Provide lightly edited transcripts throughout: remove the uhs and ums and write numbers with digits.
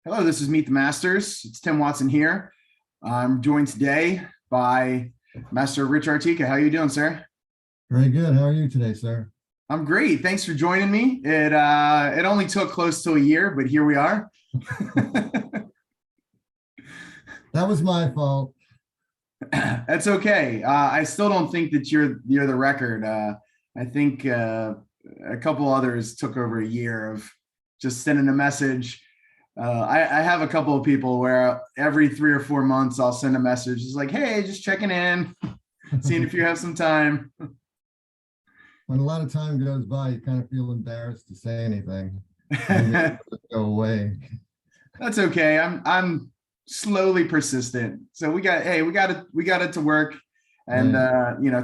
Hello, this is Meet the Masters. It's Tim Watson here. I'm joined today by Master Rich Arteca. How are you doing, sir? Very good. How are you today, sir? I'm great. Thanks for joining me. It only took close to a year, but here we are. That was my fault. That's okay. I still don't think that you're the record. I think a couple others took over a year of just sending a message. I have a couple of people where every 3 or 4 months I'll send a message. It's like, hey, just checking in, seeing if you have some time. When a lot of time goes by, you kind of feel embarrassed to say anything. Maybe go away. That's okay. I'm slowly persistent. So we got it to work. And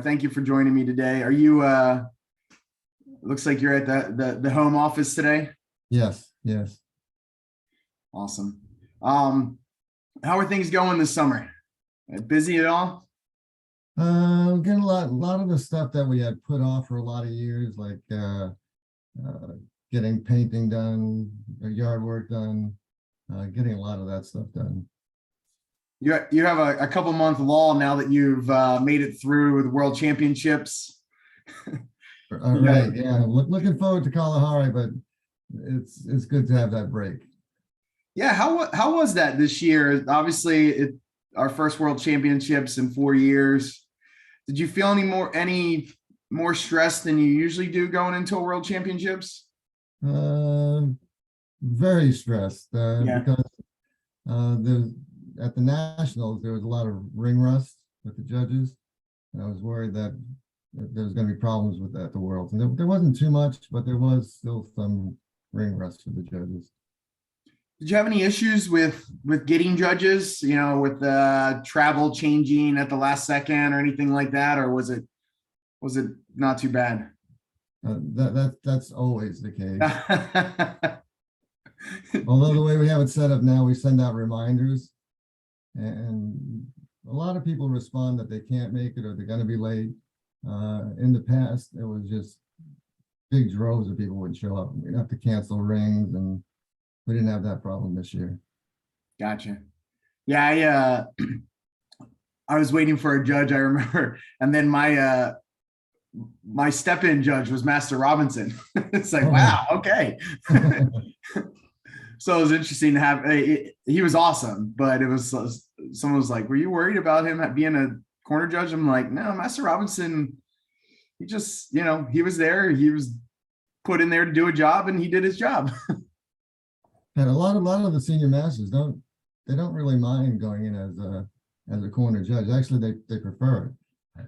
thank you for joining me today. Are you looks like you're at the home office today? Yes, yes. Awesome. How are things going this summer? Busy at all? Getting a lot of the stuff that we had put off for a lot of years, like getting painting done, yard work done, getting a lot of that stuff done. You have a couple month lull now that you've made it through the World Championships. All right, yeah. Looking forward to Kalahari, but it's good to have that break. Yeah, how was that this year? Obviously, our first World Championships in 4 years. Did you feel any more stress than you usually do going into a World Championships? Very stressed Yeah, because there's at the nationals there was a lot of ring rust with the judges, and I was worried that there was going to be problems with that at the Worlds. And there wasn't too much, but there was still some ring rust for the judges. did you have any issues with getting judges? With travel changing at the last second or anything like that, or was it not too bad? That's always the case. Although the way we have it set up now, we send out reminders, and a lot of people respond that they can't make it or they're going to be late. In the past, it was just big droves of people would show up. We'd have to cancel rings, and we didn't have that problem this year. Gotcha. Yeah, I was waiting for a judge, I remember, and then my step-in judge was Master Robinson. It's like, wow, okay. So it was interesting to have. He was awesome, but it was someone was like, "Were you worried about him being a corner judge?" I'm like, "No, Master Robinson. He just, he was there. He was put in there to do a job, and he did his job." And a lot of the senior masters don't really mind going in as a corner judge. Actually, they prefer it.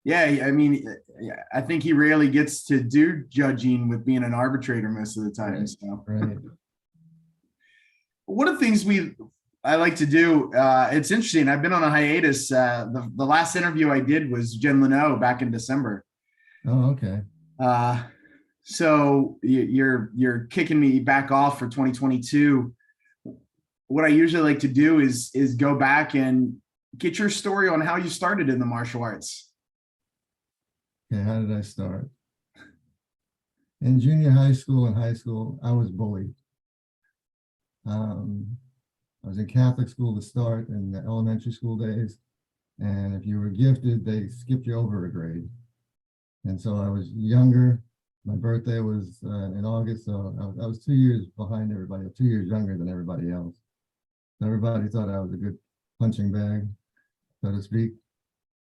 Yeah, I mean, I think he rarely gets to do judging with being an arbitrator most of the time. Right. So. Right. One of the things I like to do, it's interesting. I've been on a hiatus. The last interview I did was Jen Leno back in December. Oh, okay. So you're kicking me back off for 2022. What I usually like to do is go back and get your story on how you started in the martial arts. Okay, how did I start? In junior high school and high school, I was bullied. I was in Catholic school to start in the elementary school days, and if you were gifted, they skipped you over a grade. And so I was younger. My birthday was in August, so I was 2 years behind everybody, 2 years younger than everybody else. So everybody thought I was a good punching bag, so to speak.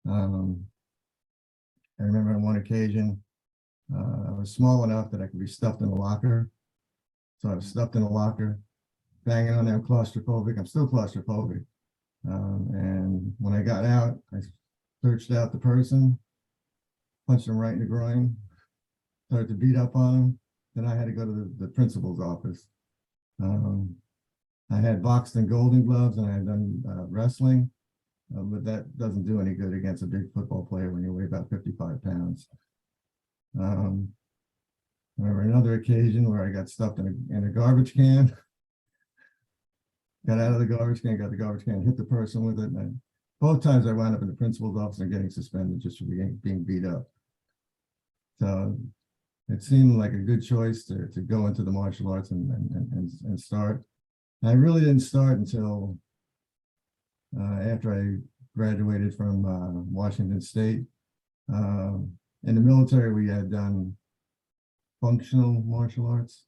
I remember on one occasion, I was small enough that I could be stuffed in a locker. So I was stuffed in a locker, banging on there. I'm claustrophobic. I'm still claustrophobic. And when I got out, I searched out the person, punched him right in the groin, started to beat up on him. Then I had to go to the principal's office. I had boxed in Golden Gloves, and I had done wrestling. But that doesn't do any good against a big football player when you weigh about 55 pounds. I remember another occasion where I got stuffed in a garbage can. Got out of the garbage can, got the garbage can, hit the person with it. And both times I wound up in the principal's office and getting suspended just for being beat up. So it seemed like a good choice to go into the martial arts and start. I really didn't start until after I graduated from Washington State. In the military, we had done functional martial arts,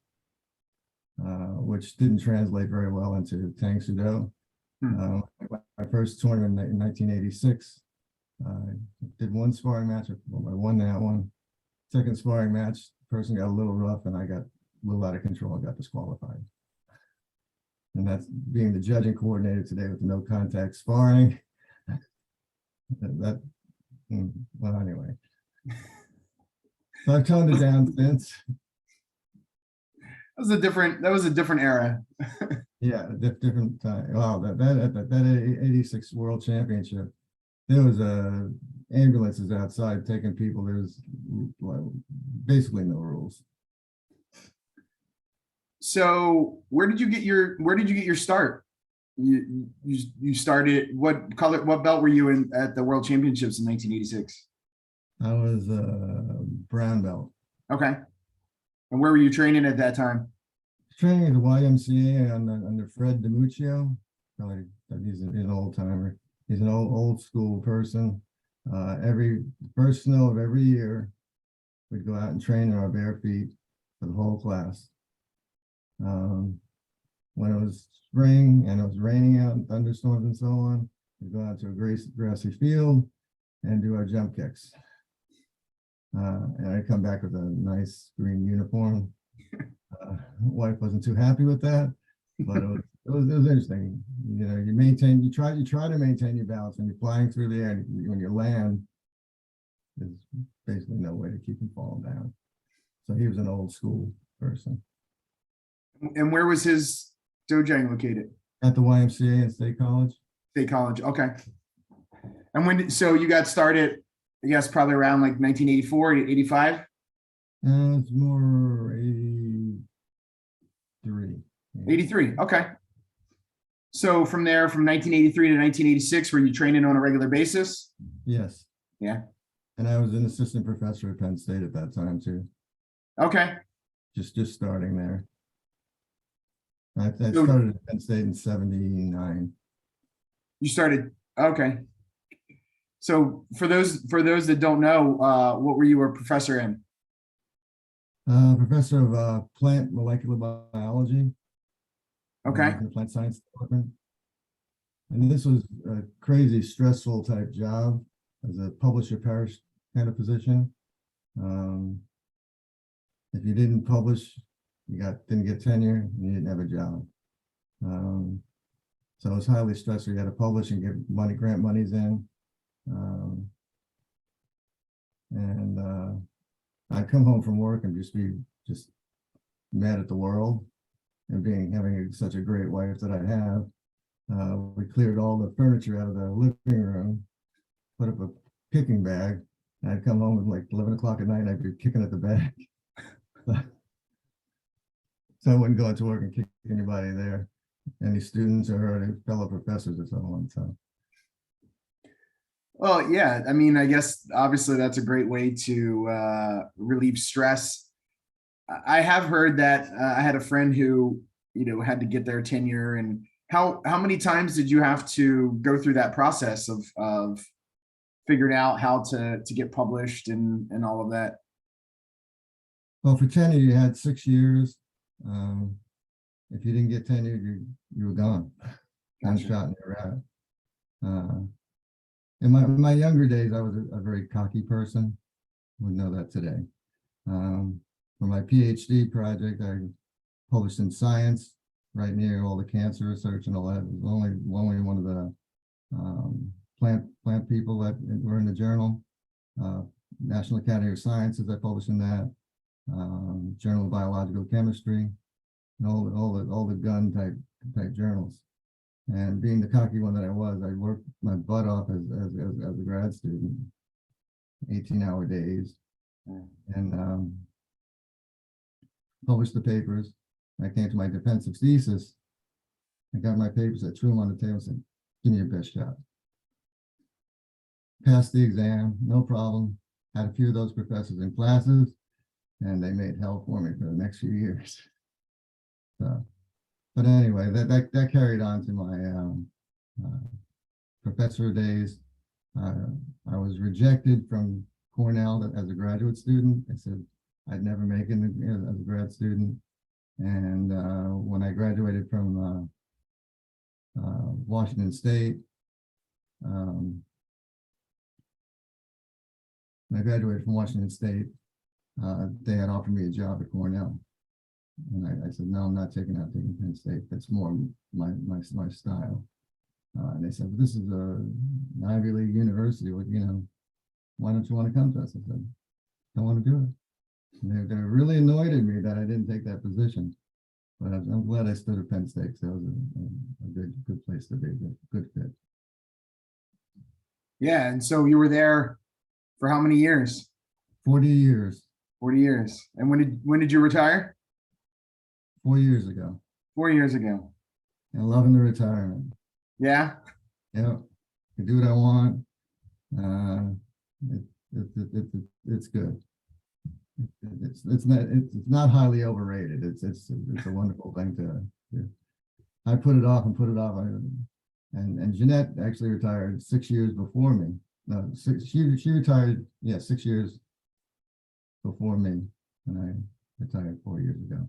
which didn't translate very well into Tang Soo Do. My first tournament in 1986, I did one sparring match. I won that one. Second sparring match, the person got a little rough and I got a little out of control. I got disqualified. And that's being the judging coordinator today with no contact sparring. Well, anyway. So I've toned it down since. That was a different era. Yeah, different time. Wow, that 86 World Championship, there was ambulances outside taking people. There's basically no rules. So where did you get your start? You started, what belt were you in at the World Championships in 1986? I was brown belt. Okay. And where were you training at that time? Training at the YMCA under Fred DiMuccio. Probably, he's an old timer. He's an old school person. Every first snow of every year, we'd go out and train in our bare feet for the whole class. When it was spring and it was raining out and thunderstorms and so on, we'd go out to a grassy field and do our jump kicks. And I'd come back with a nice green uniform. Wife wasn't too happy with that, but it was interesting. You know, you try to maintain your balance when you're flying through the air. And when you land, there's basically no way to keep from falling down. So he was an old school person. And where was his dojang located? At the YMCA and State College. State College. Okay. And so you got started, I guess, probably around like 1984, 85? It's more 83. 83. Okay. So from there, from 1983 to 1986, were you training on a regular basis? Yes. Yeah. And I was an assistant professor at Penn State at that time too. Okay. Just starting there. I started at Penn State in 79. You started, okay. So for those that don't know, what were you a professor in? Professor of plant molecular biology. Okay. In the plant science department. And this was a crazy, stressful type job as a publisher parish kind of position. If you didn't publish, you didn't get tenure, and you didn't have a job. So it was highly stressful. You had to publish and get grant monies in. I'd come home from work and just be mad at the world, and having such a great wife that I have. We cleared all the furniture out of the living room, put up a kicking bag, and I'd come home at like 11 o'clock at night and I'd be kicking at the bag. So I wouldn't go into work and kick anybody there, any students or any fellow professors or so on. So. Well, yeah, I mean, I guess obviously that's a great way to relieve stress. I have heard that I had a friend who, had to get their tenure. And how many times did you have to go through that process of figuring out how to get published and all of that? Well, for tenure, you had 6 years. If you didn't get tenure, you were gone. One shot and you're out. In my younger days, I was a very cocky person. Wouldn't know that today. For my PhD project, I published in Science, right near all the cancer research and all that. It was only one of the plant people that were in the journal. National Academy of Sciences, I published in that. Journal of Biological Chemistry, and all the gun type journals. And being the cocky one that I was, I worked my butt off as a grad student, 18-hour days, and published the papers. I came to my defensive thesis. I got my papers, I threw them on the table and said, "Give me your best shot." Passed the exam, no problem. Had a few of those professors in classes, and they made hell for me for the next few years. So but anyway, that carried on to my professor days. I was rejected from Cornell as a graduate student. I said I'd never make it as a grad student. And when I graduated from Washington State, when I graduated from Washington State, they had offered me a job at Cornell. And I said, no, I'm not taking Penn State. That's more my style. And they said, but this is an Ivy League university. Why don't you want to come to us? I said, I want to do it. And they really annoyed at me that I didn't take that position. But I'm glad I stood at Penn State. So that was a good place to be, a good fit. Yeah, and so you were there for how many years? 40 years. 40 years. And when did you retire? 4 years ago. 4 years ago. And loving the retirement. Yeah. Yeah. I do what I want. It's good. It's not highly overrated. It's a wonderful thing to do. I put it off and put it off. And Jeanette actually retired 6 years before me. No, she retired, 6 years before me, and I retired 4 years ago.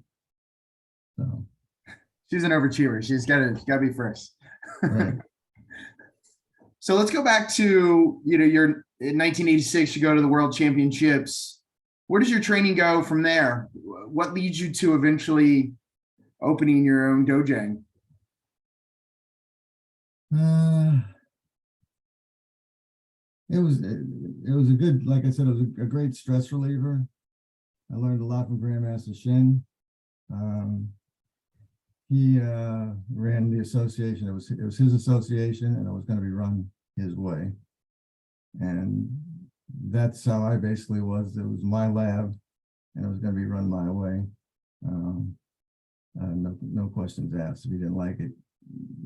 So she's an overachiever. She's gotta be first. right. So let's go back to, you're in 1986, you go to the World Championships. Where does your training go from there? What leads you to eventually opening your own dojang? It was a good, like I said, it was a great stress reliever. I learned a lot from Grandmaster Shin. He ran the association. It was his association, and it was going to be run his way. And that's how I basically was. It was my lab, and it was going to be run my way. No questions asked. If you didn't like it,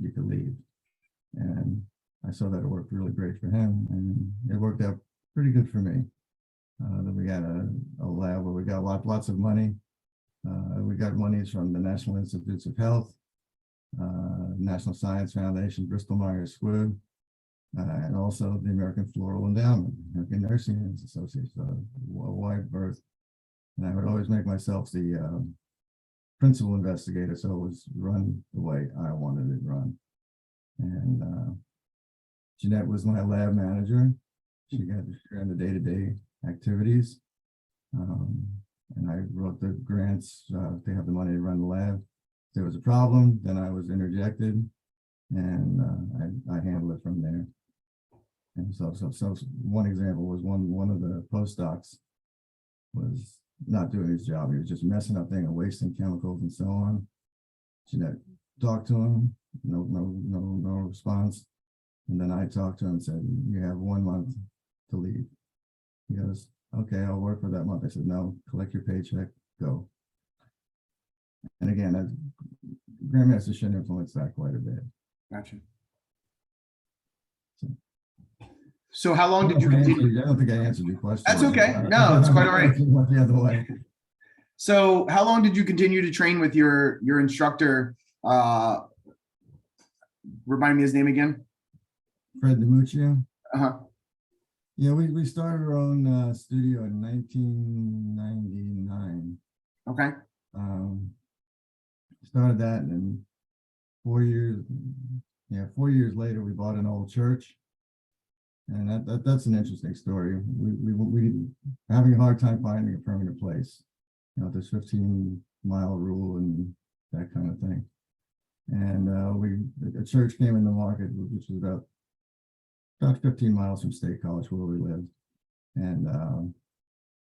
you could leave. And I saw that it worked really great for him, and it worked out pretty good for me. Then we got a lab where we got lots of money. We got monies from the National Institutes of Health, National Science Foundation, Bristol Myers Squibb, and also the American Floral Endowment, American Nursing Association, a wide berth. And I would always make myself the principal investigator, so it was run the way I wanted it run. And Jeanette was my lab manager. She got to share in the day-to-day activities. And I wrote the grants to have the money to run the lab. If there was a problem, then I was interjected, and I handled it from there. And so one example was one of the postdocs was not doing his job. He was just messing up things and wasting chemicals and so on. Jeanette talked to him, no response. And then I talked to him and said, you have 1 month to leave. He goes, okay, I'll work for that month. I said, no, collect your paycheck, go. And again, Grandmaster Shin influenced that quite a bit. Gotcha. So how long did you continue? I don't think I answered your question. That's okay. No, it's quite all right. The other way. So how long did you continue to train with your instructor? Remind me his name again. Fred DiMuccio. Uh-huh. Yeah, we started our own studio in 1999. Okay. Started that, and then 4 years later, we bought an old church. And that's an interesting story. We having a hard time finding a permanent place. This 15-mile rule and that kind of thing. And a church came in the market, which was about 15 miles from State College where we lived. And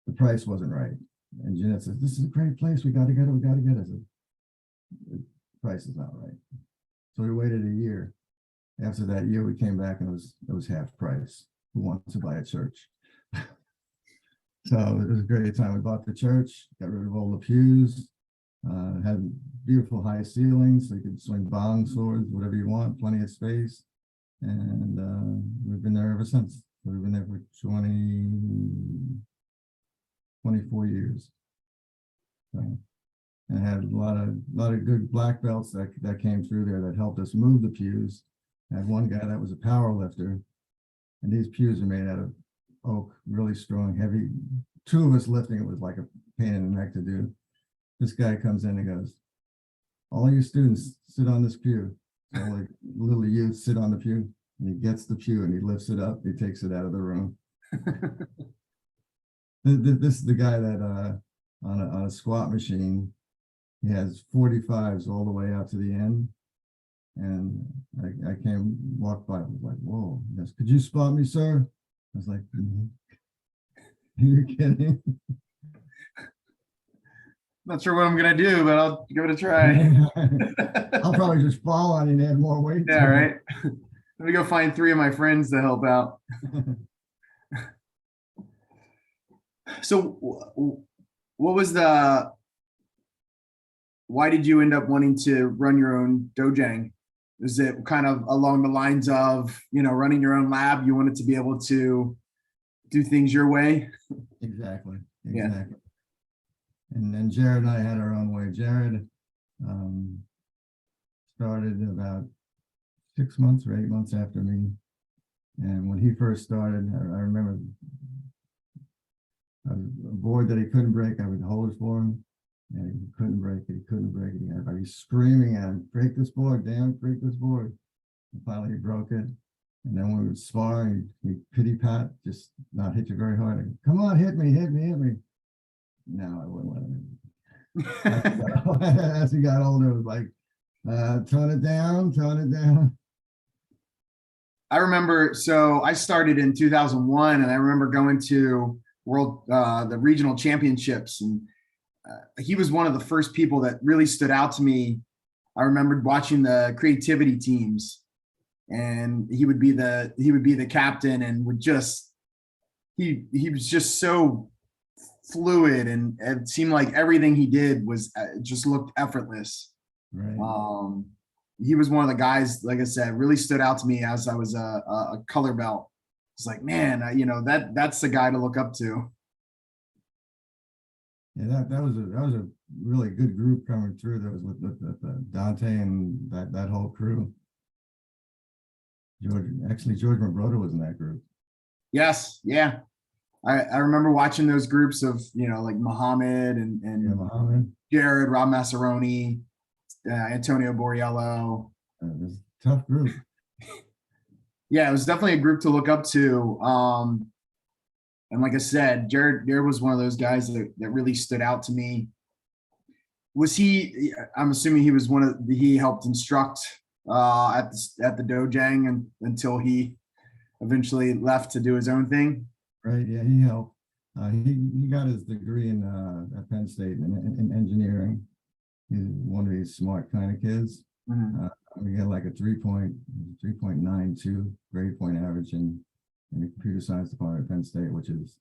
the price wasn't right. And Jeanette says, this is a great place. We got to get it. I said, the price is not right. So we waited a year. After that year, we came back and it was half price. Who wants to buy a church? So it was a great time. We bought the church, got rid of all the pews, had beautiful high ceilings, so you could swing bong swords, whatever you want, plenty of space. And we've been there ever since. So we've been there for 24 years. So, and had a lot of good black belts that came through there that helped us move the pews. I had one guy that was a power lifter, and these pews are made out of oak, really strong, heavy. Two of us lifting it was like a pain in the neck to do. This guy comes in and goes, "All you students sit on this pew." So like little youth sit on the pew, and he gets the pew and he lifts it up. He takes it out of the room. This is the guy that on a squat machine, he has 45s all the way out to the end. And I walked by, was like, "Whoa!" He goes, "Could you spot me, sir?" I was like, "You're kidding?" Not sure what I'm gonna do, but I'll give it a try. I'll probably just fall on you and add more weight. Yeah, right. Let me go find 3 of my friends to help out. So what was why did you end up wanting to run your own dojang? Is it kind of along the lines of, running your own lab? You wanted to be able to do things your way? Exactly. Yeah. And then Jared and I had our own way. Jared started about 6 months or 8 months after me. And when he first started, I remember a board that he couldn't break, I would hold it for him. And he couldn't break it, he couldn't break it. Everybody screaming at him, "Break this board, Dan, break this board." And finally he broke it. And then when we would spar, he'd pity pat, just not hit you very hard. And, "Come on, hit me, hit me, hit me." No, I wouldn't let him. As he got older, it was like, tone it down, tone it down. I remember, so I started in 2001, and I remember going to the regional championships, and he was one of the first people that really stood out to me. I remembered watching the creativity teams, and he would be the captain, and he was just so fluid, and it seemed like everything he did was just looked effortless. Right. He was one of the guys, like I said, really stood out to me as I was a color belt. It's like, man, that's the guy to look up to. Yeah, that was a really good group coming through. That was with Dante and that whole crew. George Mabroda was in that group. Yes, yeah. I remember watching those groups of, like Muhammad and Yeah, Muhammad. Jared, Rob Massaroni, Antonio Borriello. It was a tough group. Yeah, it was definitely a group to look up to. And like I said, Jared was one of those guys that really stood out to me. Was he? I'm assuming he helped instruct at the dojang until he eventually left to do his own thing. Right. Yeah, he helped. He got his degree at Penn State in engineering. He's one of these smart kind of kids. Mm-hmm. We had like a 3.92 grade point average in the computer science department at Penn State, which is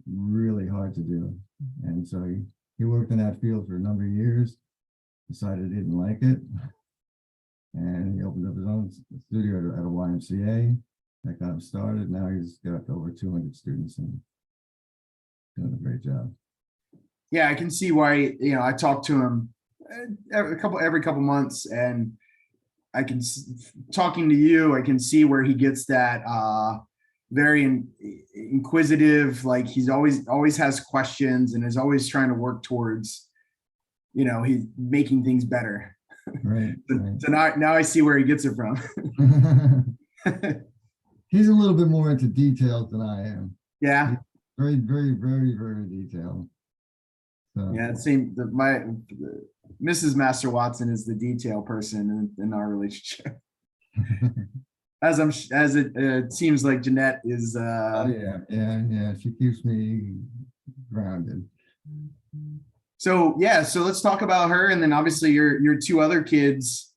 really hard to do. And so he worked in that field for a number of years, decided he didn't like it, and he opened up his own studio at a YMCA. That got him started. Now he's got over 200 students and doing a great job. Yeah, I can see why. I talk to him every couple months, and talking to you, I can see where he gets that very inquisitive. Like he's always has questions and is always trying to work towards, he's making things better. Right. So now I see where he gets it from. He's a little bit more into details than I am. Yeah. He's very, very, very, very detailed. So. Yeah, Mrs. Master Watson is the detail person in our relationship. As it seems like Jeanette is. Oh yeah. She keeps me grounded. So let's talk about her, and then obviously your 2 other kids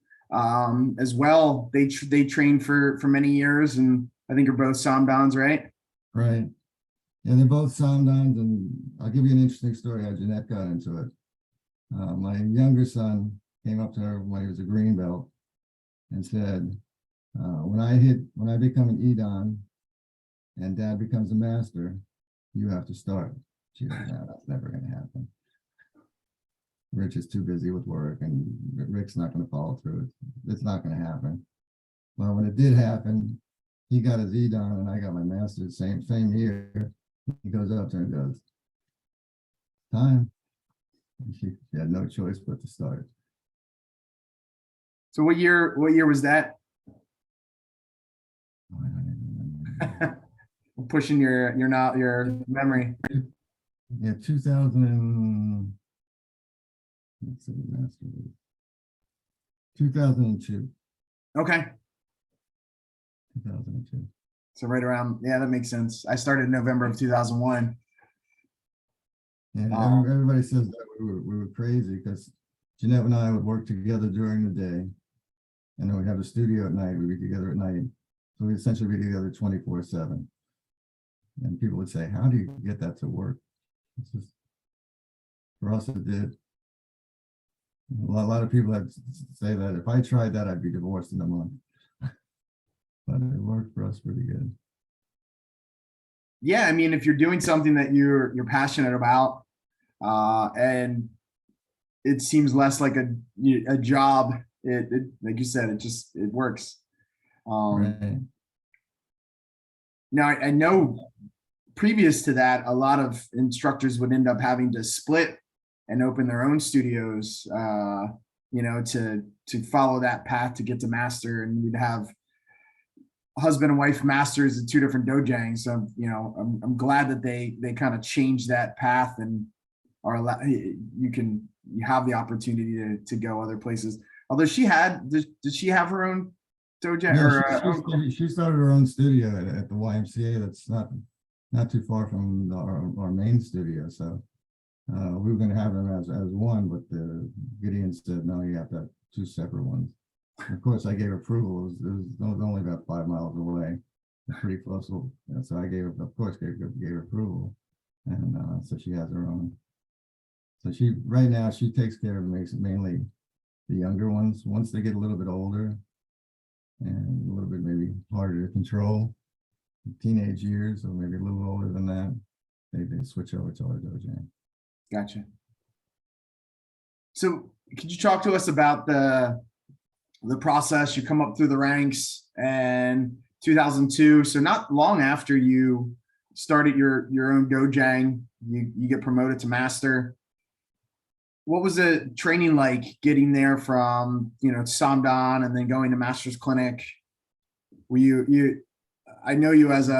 as well. They trained for many years, and I think are both Samdans, right? Right. Yeah, they're both Samdans, and I'll give you an interesting story how Jeanette got into it. My younger son came up to her when he was a green belt and said, when I become an Edan and Dad becomes a master, you have to start. She said, "No, that's never going to happen." Rich is too busy with work, and Rick's not going to follow through. It's not going to happen. Well, when it did happen, he got his E done, and I got my master's same year. He goes up there and goes, time. And she had no choice but to start. So what year was that? Oh, I don't even remember. Pushing your memory. Yeah, 2000 and let's see, master 2002. Okay. 2002. So right around, yeah, that makes sense. I started in November of 2001. Yeah, everybody says that we were crazy because Jeanette and I would work together during the day, and then we'd have a studio at night. We'd be together at night, so we'd essentially be together 24/7. And people would say, "How do you get that to work?" It's just, for us, it did. A lot of people have say that if I tried that, I'd be divorced in a month. But it worked for us pretty good. Yeah, I mean, if you're doing something that you're passionate about, and it seems less like a job, it like you said, it works. Right. Now I know previous to that, a lot of instructors would end up having to split and open their own studios, to follow that path to get to master, and we'd have husband and wife masters at two different dojangs. So, I'm glad that they kind of changed that path and you have the opportunity to go other places. Although did she have her own dojang? Yeah, she started her own studio at the YMCA. That's not too far from our main studio. So we were going to have them as one, but Gideon said, no, you have to have two separate ones. Of course, I gave approval. It was only about 5 miles away, pretty close. So I gave approval, and so she has her own. So right now she takes care of mainly the younger ones. Once they get a little bit older and a little bit maybe harder to control, teenage years, or maybe a little older than that, they switch over to our dojang. Gotcha. So could you talk to us about the process? You come up through the ranks, and 2002, so not long after you started your own dojang, you get promoted to master. What was the training like getting there from Samdan and then going to master's clinic? Were you I know you as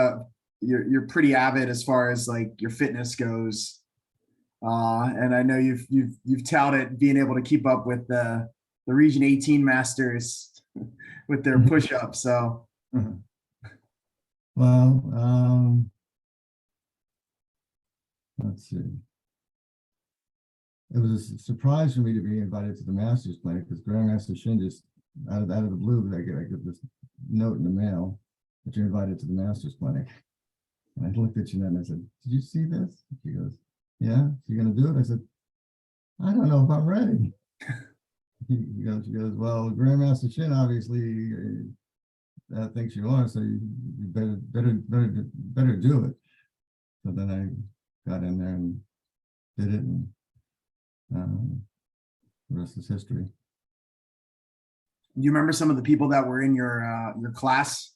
you're pretty avid as far as like your fitness goes, and I know you've touted being able to keep up with the Region 18 masters with their push-ups. So, well, let's see. It was a surprise for me to be invited to the master's clinic because Grandmaster Shin just out of the blue, I get this note in the mail that you're invited to the master's clinic. And I looked at Jeanette and I said, "Did you see this?" She goes, "Yeah." "You gonna do it?" I said, "I don't know if I'm ready." She goes, "Well, Grandmaster Shin obviously thinks you are, so you better do it." So then I got in there and did it, and the rest is history. Do you remember some of the people that were in your class?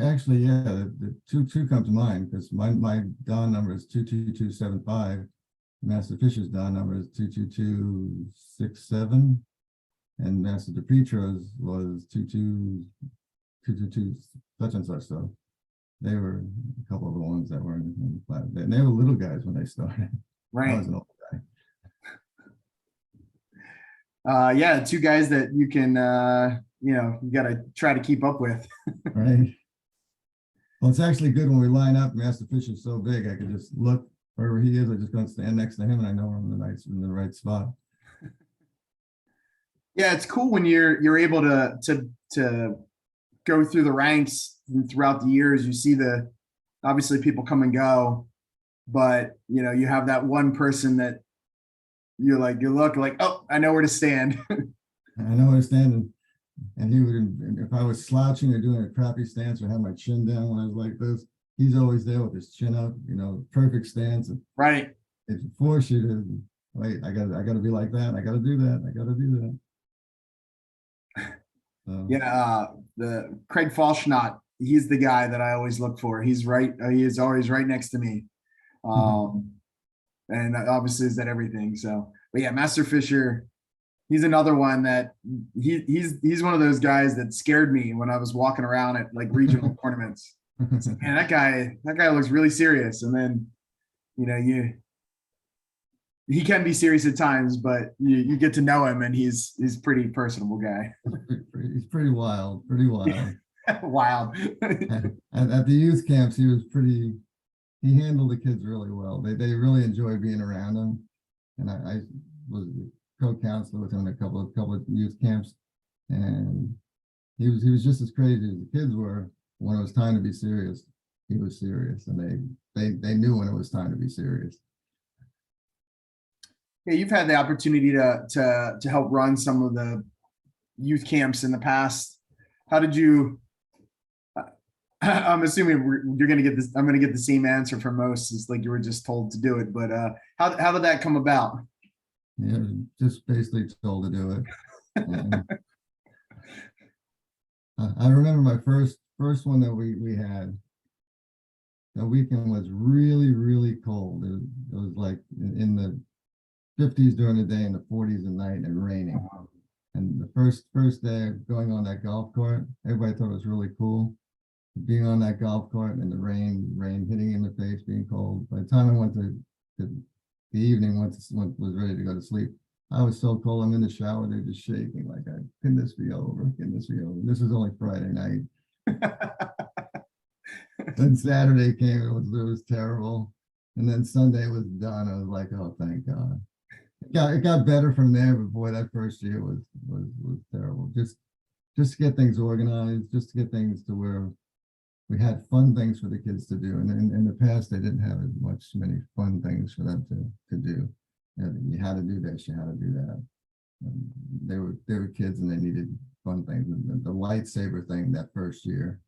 Actually, yeah, the two come to mind because my Don number is 22275. Master Fisher's Don number is 22267, and Master DePietro's was 22222 such and such. So they were a couple of the ones that were in the class. And they were little guys when they started. Right. I was an old guy. Yeah, two guys that you can, you got to try to keep up with. Right. Well, it's actually good when we line up. Master Fisher's so big, I could just look wherever he is. I just go stand next to him, and I know I'm in the right spot. Yeah, it's cool when you're able to go through the ranks throughout the years. You see obviously people come and go, but you have that one person that you look like, oh, I know where to stand. I know where to stand, and he would, if I was slouching or doing a crappy stance or had my chin down when I was like this, he's always there with his chin up, perfect stance. And Right. if you force you to, wait, I gotta be like that. I gotta do that. I gotta do that. Yeah, the Craig Falschnott, he's the guy that I always look for. He's right. He is always right next to me. And obviously is that everything. So, but yeah, Master Fisher, he's another one that he's one of those guys that scared me when I was walking around at like regional tournaments. It's like, man, that guy looks really serious. And then, he can be serious at times, but you get to know him and he's pretty personable guy. He's pretty wild, Wild. At the youth camps, he handled the kids really well. They really enjoyed being around him. And I was co-counselor with him at a couple of youth camps. And he was just as crazy as the kids were. When it was time to be serious, he was serious. And they knew when it was time to be serious. Yeah, you've had the opportunity to help run some of the youth camps in the past. How did you? I'm assuming you're going to get this. I'm going to get the same answer from most. It's like you were just told to do it. But how did that come about? Yeah, just basically told to do it. I remember my first one that we had. The weekend was really, really cold. It was like in the 50s during the day and the 40s at night and raining. And the first day of going on that golf court, everybody thought it was really cool. Being on that golf court and the rain hitting in the face, being cold. By the time I went to the evening, was ready to go to sleep, I was so cold. I'm in the shower, they're just shaking like, can this be over? Can this be over? This is only Friday night. Then Saturday came, it was terrible. And then Sunday was done. I was like, oh, thank God. It got better from there, but boy, that first year was terrible. Just to get things organized, just to get things to where we had fun things for the kids to do. And in the past, they didn't have as many fun things for them to do. You had to do this, you had to do that. They were kids and they needed fun things. And the lightsaber thing that first year,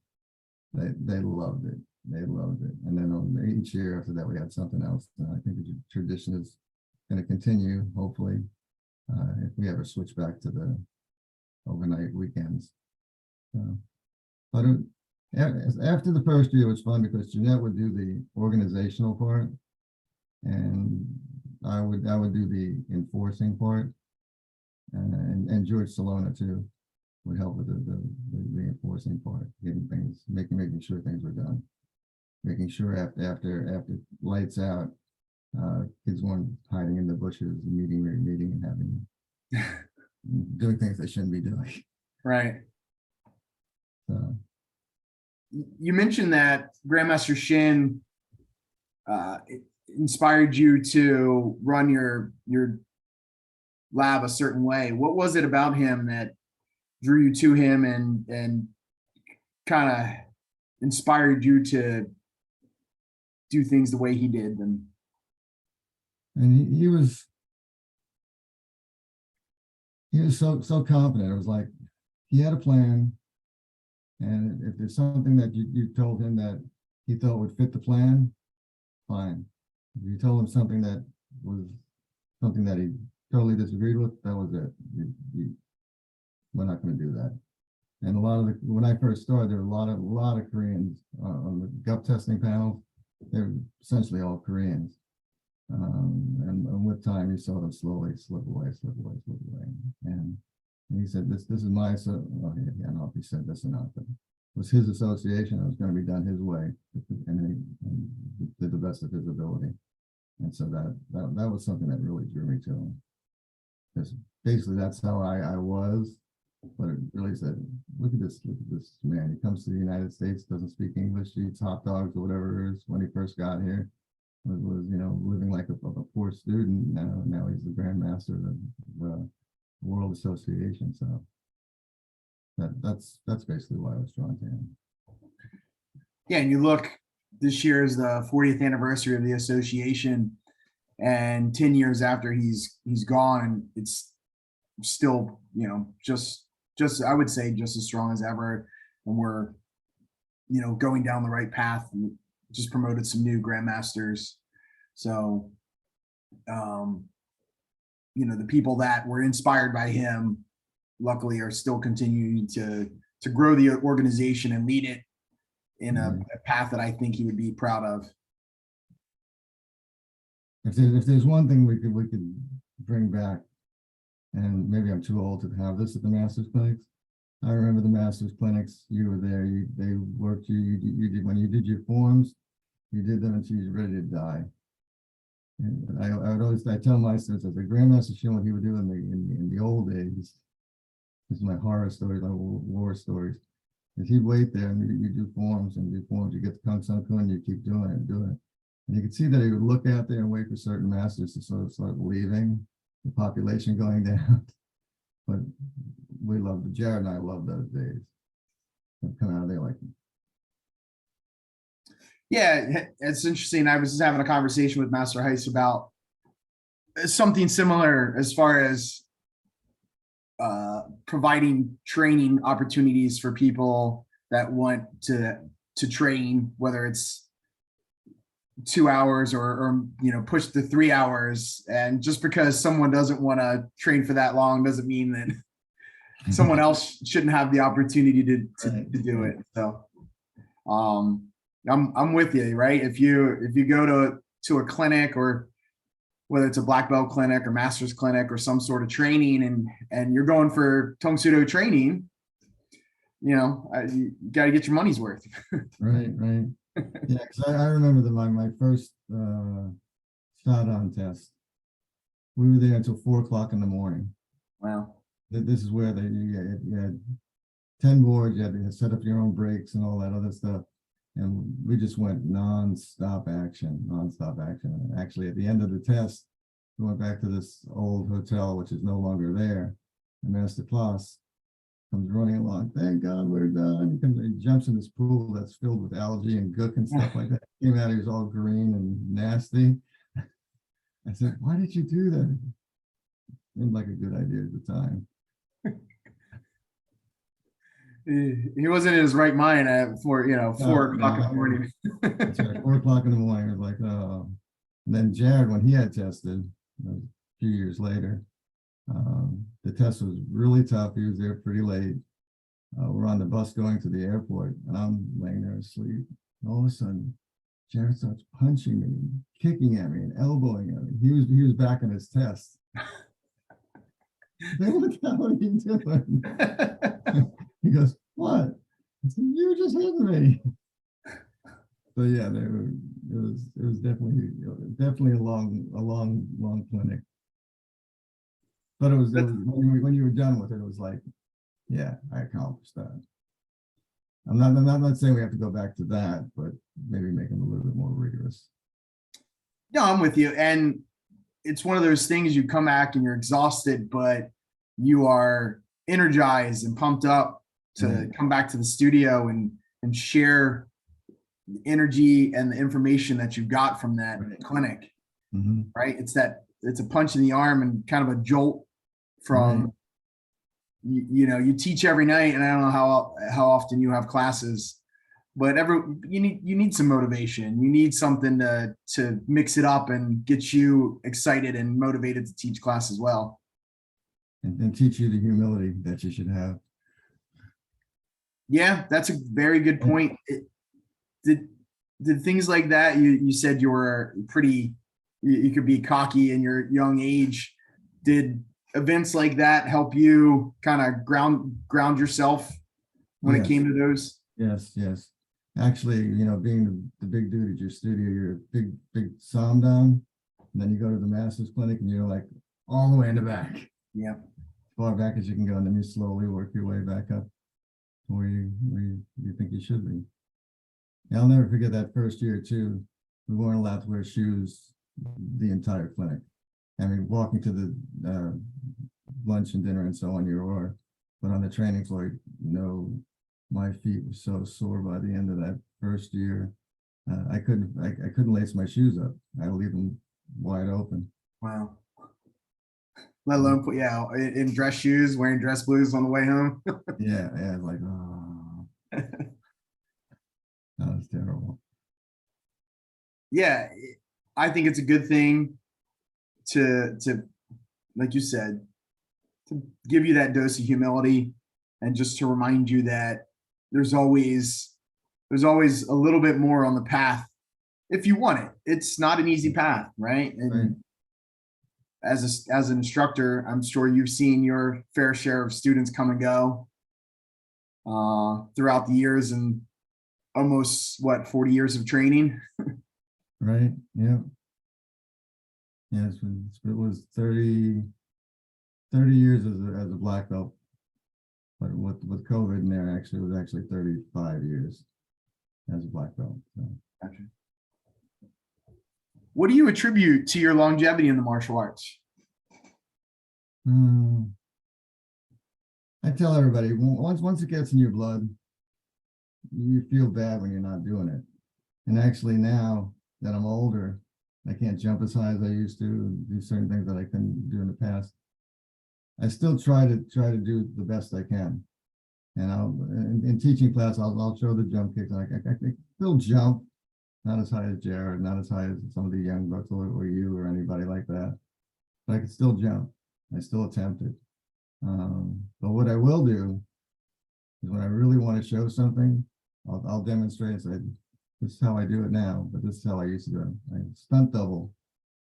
they loved it. They loved it. And then each year after that, we had something else. And I think the tradition is going to continue, hopefully, if we ever switch back to the overnight weekends. But after the first year, it was fun because Jeanette would do the organizational part, and I would do the enforcing part, and George Salona too would help with the enforcing part, getting things, making sure things were done, making sure after lights out, kids weren't hiding in the bushes, meeting and having doing things they shouldn't be doing. Right. So. You mentioned that Grandmaster Shin inspired you to run your lab a certain way. What was it about him that drew you to him and kind of inspired you to do things the way he did them? And he was so confident. It was like he had a plan, and if there's something that you told him that he thought would fit the plan, fine. If you told him something that was something that he totally disagreed with, that was it. We're not going to do that. And when I first started, there were a lot of Koreans on the gut testing panel. They're essentially all Koreans. And with time, you saw them slowly slip away. And he said, "This is my." So, well, I don't know if he said this or not, but it was his association. It was going to be done his way, and he did the best of his ability. And so that was something that really drew me to him. Because basically, that's how I was. But it really said, look at this man. He comes to the United States, doesn't speak English, eats hot dogs or whatever it is. When he first got here, was living like a poor student. Now he's the grandmaster of the World Association. So that's basically why I was drawn to him. Yeah, and you look, this year is the 40th anniversary of the association, and 10 years after he's gone, it's still just I would say just as strong as ever, and we're going down the right path just promoted some new grandmasters. So, the people that were inspired by him, luckily, are still continuing to grow the organization and lead it in a path that I think he would be proud of. If there's one thing we could bring back, and maybe I'm too old to have this at the Masters clinics. I remember the Masters clinics. You were there. They worked you. You did when you did your forms. You did them until you were ready to die. And I would always tell my students, as a grandmaster showing what he would do in the old days. This is my horror stories, like war stories. Is he'd wait there and you do forms and do forms. You get the Kung Sun Kun, you keep doing it and doing it. And you could see that he would look out there and wait for certain masters to sort of start leaving, the population going down. But we loved, Jared and I loved those days. I'd come out of there like, yeah, it's interesting. I was just having a conversation with Master Heiss about something similar as far as providing training opportunities for people that want to train, whether it's 2 hours or push to 3 hours. And just because someone doesn't want to train for that long doesn't mean that someone else shouldn't have the opportunity to do it. So I'm with you, right? If you go to a clinic, or whether it's a black belt clinic or master's clinic or some sort of training, and you're going for Tong Sudo training, you got to get your money's worth. right. Yeah, because I remember my first shot on test. We were there until 4 o'clock in the morning. Wow. This is where you had 10 boards, you had to set up your own breaks and all that other stuff. And we just went nonstop action. And actually, at the end of the test, we went back to this old hotel, which is no longer there. And Master Klaus comes running along. Thank God we're done. He jumps in this pool that's filled with algae and gook and stuff like that. Came out, he was all green and nasty. I said, "Why did you do that?" Seemed like a good idea at the time. He wasn't in his right mind at 4 o'clock in the morning. That's right, 4 o'clock in the morning. It was like, oh. And then Jared, when he had tested a few years later, the test was really tough. He was there pretty late. We're on the bus going to the airport, and I'm laying there asleep. And all of a sudden, Jared starts punching me, kicking at me, and elbowing at me. He was back in his test. What the hell are you doing? He goes, "What?" I said, "You were just hitting me." So yeah, it was definitely a long clinic. But it was when you were done with it, it was like, yeah, I accomplished that. I'm not saying we have to go back to that, but maybe make them a little bit more rigorous. No, I'm with you. And it's one of those things, you come back and you're exhausted, but you are energized and pumped up to come back to the studio and share the energy and the information that you got from that clinic. Right? It's a punch in the arm and kind of a jolt from, you teach every night, and I don't know how often you have classes, but you need some motivation. You need something to mix it up and get you excited and motivated to teach class as well. And teach you the humility that you should have. Yeah, that's a very good point. Did things like that, you said you were you could be cocky in your young age. Did events like that help you kind of ground yourself when it came to those? Yes. Actually, being the big dude at your studio, you're a big Samdang, and then you go to the master's clinic and you're like all the way in the back. Yeah. As far back as you can go, and then you slowly work your way back up to where you think you should be. And I'll never forget that first year too. We weren't allowed to wear shoes the entire clinic. I mean, walking to the lunch and dinner and so on, you were, but on the training floor, my feet were so sore by the end of that first year. I couldn't lace my shoes up. I would leave them wide open. Wow. Let alone put in dress shoes, wearing dress blues on the way home. Yeah, like, oh, that was terrible. yeah, I think it's a good thing to like you said, to give you that dose of humility and just to remind you that there's always a little bit more on the path if you want it. It's not an easy path, right? And Right. as an instructor, I'm sure you've seen your fair share of students come and go throughout the years, and almost what 40 years of training. Right. Yeah. Yes, it was 30 years as a black belt, but with COVID in there, actually, it was actually 35 years as a black belt. So. Gotcha. What do you attribute to your longevity in the martial arts? I tell everybody, once it gets in your blood, you feel bad when you're not doing it. And actually now that I'm older, I can't jump as high as I used to, do certain things that I couldn't do in the past. I still try to do the best I can. And in teaching class, I'll show the jump kicks. I can still jump, not as high as Jared, not as high as some of the young bucks or you or anybody like that. But I can still jump. I still attempt it. But what I will do is when I really want to show something, I'll demonstrate and say, this is how I do it now, but this is how I used to do it. I stunt double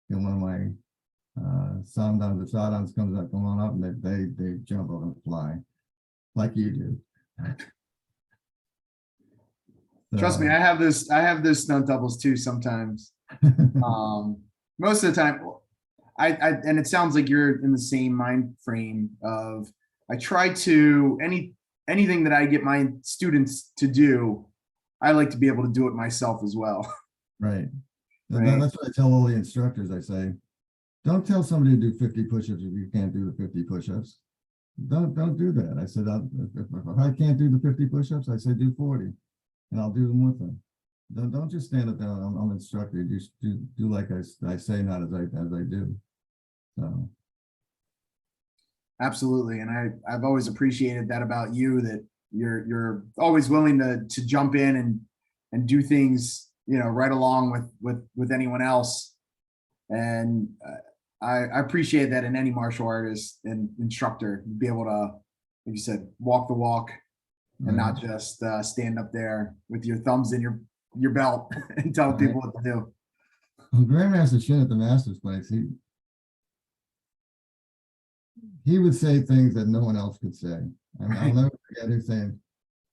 in one of my sometimes the Sadans comes up, come on up, and they jump up and fly like you do. Trust me, I have those stunt doubles too sometimes. Most of the time, I and it sounds like you're in the same mind frame of I try to anything that I get my students to do, I like to be able to do it myself as well. Right. Right. That's what I tell all the instructors. I say, don't tell somebody to do 50 push-ups if you can't do the 50 push-ups. Don't do that. I said, if I can't do the 50 push-ups, I say do 40, and I'll do them with them. Don't just stand up there. I'm instructor. Just do like I say, not as I do. So. Absolutely, and I've always appreciated that about you, that you're always willing to jump in and do things, you know, right along with anyone else. And I appreciate that in any martial artist and instructor, be able to, like you said, walk the walk and not just stand up there with your thumbs in your belt and tell people what to do. Well, Grandmaster Shin at the Masters place, he would say things that no one else could say. I'll never forget him saying,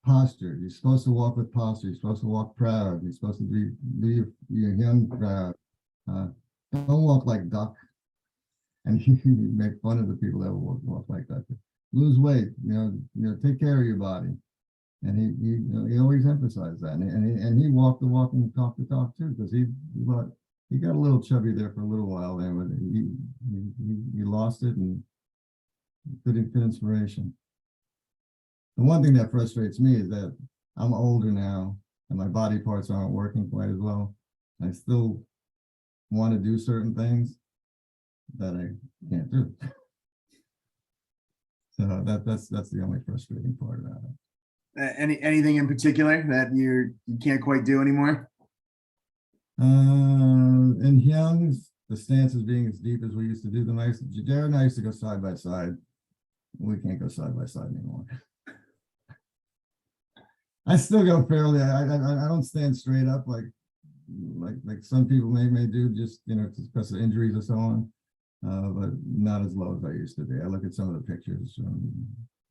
posture. You're supposed to walk with posture. You're supposed to walk proud. You're supposed to be your young proud. Don't walk like duck. And he make fun of the people that walk like that. Lose weight. You know, take care of your body. And he always emphasized that. And he walked the walk and talked the talk too, because he got a little chubby there for a little while there, but he lost it and good inspiration. The one thing that frustrates me is that I'm older now and my body parts aren't working quite as well. I still want to do certain things that I can't do. So that's the only frustrating part about it. Anything in particular that you can't quite do anymore? In Young's, the stances being as deep as we used to do them. Jared and I used to go side by side. We can't go side by side anymore. I still go fairly. I don't stand straight up like some people may do, just because of injuries or so on. But not as low as I used to be. I look at some of the pictures from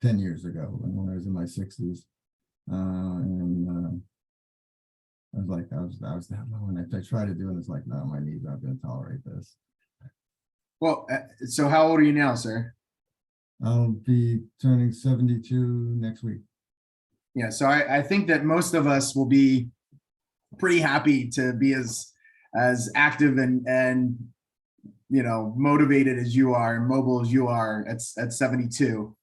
10 years ago when I was in my 60s, and I was that low, and I tried to do it. And it's like, no, my knees aren't going to tolerate this. Well, so how old are you now, sir? I'll be turning 72 next week. Yeah, so I think that most of us will be pretty happy to be as active and motivated as you are and mobile as you are at 72.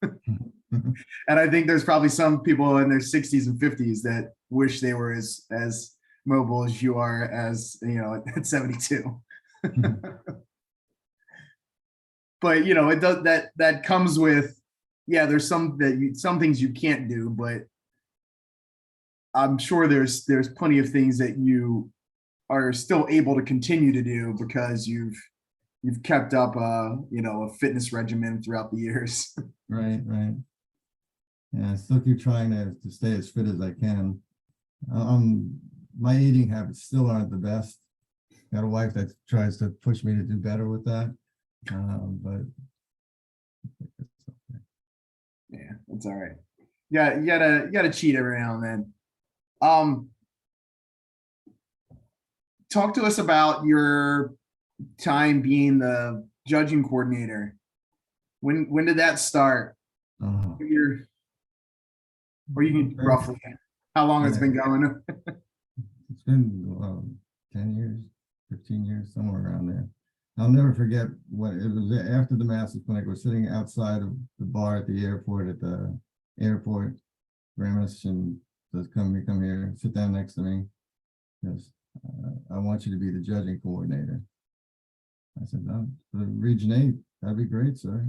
And I think there's probably some people in their 60s and 50s that wish they were as mobile as you are at 72. But it does that comes with, there's some things you can't do, but I'm sure there's plenty of things that you are still able to continue to do because you've kept up a fitness regimen throughout the years. Right, right. Yeah, I still keep trying to stay as fit as I can. My eating habits still aren't the best. Got a wife that tries to push me to do better with that, but it's okay. Yeah, that's all right. Yeah, you gotta cheat every now and then. Um, Talk to us about your time being the judging coordinator. When did that start? Oh, Your or you can very- roughly how long it's been going? it's been 10 years, 15 years, somewhere around there. I'll never forget when it was after the Masters clinic. We're sitting outside of the bar at the airport. Grandmaster says, "Come here, sit down next to me. Yes, I want you to be the judging coordinator." I said, "No, for Region 8, that'd be great, sir."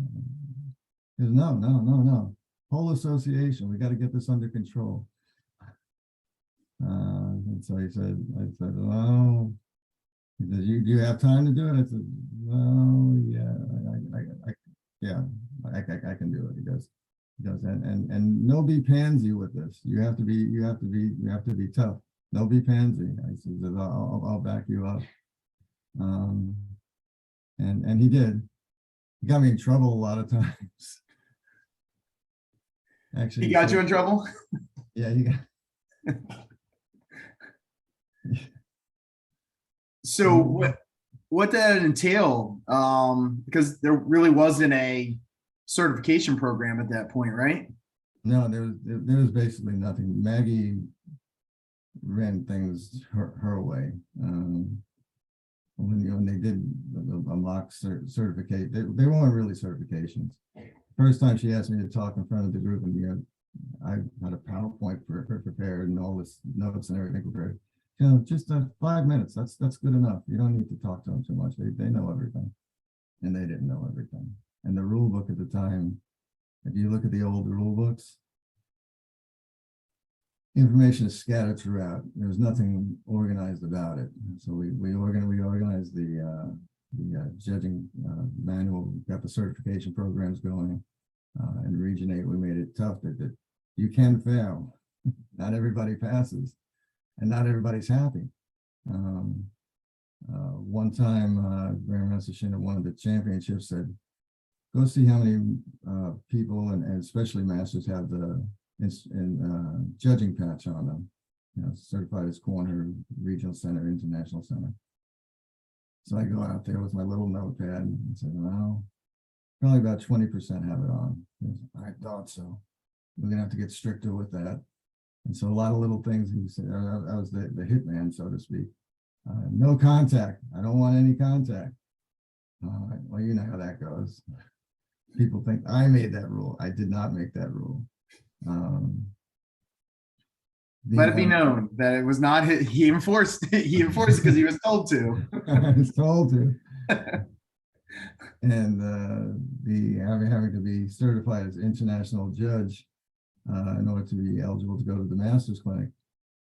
He says, "No. Whole association, we got to get this under control." And so I said, "Oh," he says, do you have time to do it?" I said, "Well, yeah, I can do it." He goes, and no be pansy with this. You have to be tough. No be pansy. I said, I'll back you up. And he did. He got me in trouble a lot of times. Actually, He got you in trouble? yeah, he got. So what did that entail? Because there really wasn't a certification program at that point, right? No, there was basically nothing. Maggie ran things her way. When they did the mock certificate, they weren't really certifications. First time she asked me to talk in front of the group, and I had a PowerPoint prepared and all this notes and everything prepared. Just 5 minutes. That's good enough. You don't need to talk to them too much. They know everything, and they didn't know everything. And the rule book at the time, if you look at the old rule books, information is scattered throughout. There's nothing organized about it. So we organized the judging manual, got the certification programs going. In Region 8, we made it tough that you can fail. Not everybody passes, and not everybody's happy. One time, Grandmaster Shin at one of the championships said, "Go see how many people and especially masters have the judging patch on them. Certified as corner, regional center, international center." So I go out there with my little notepad and say, "Well, probably about 20% have it on." I thought so. We're gonna have to get stricter with that. And so a lot of little things. He said, I was the hitman, so to speak. No contact. I don't want any contact. Well, you know how that goes. People think I made that rule. I did not make that rule. Let it be known that it was not his, he enforced it because he was told to. I was told to. And having to be certified as international judge in order to be eligible to go to the Masters Clinic.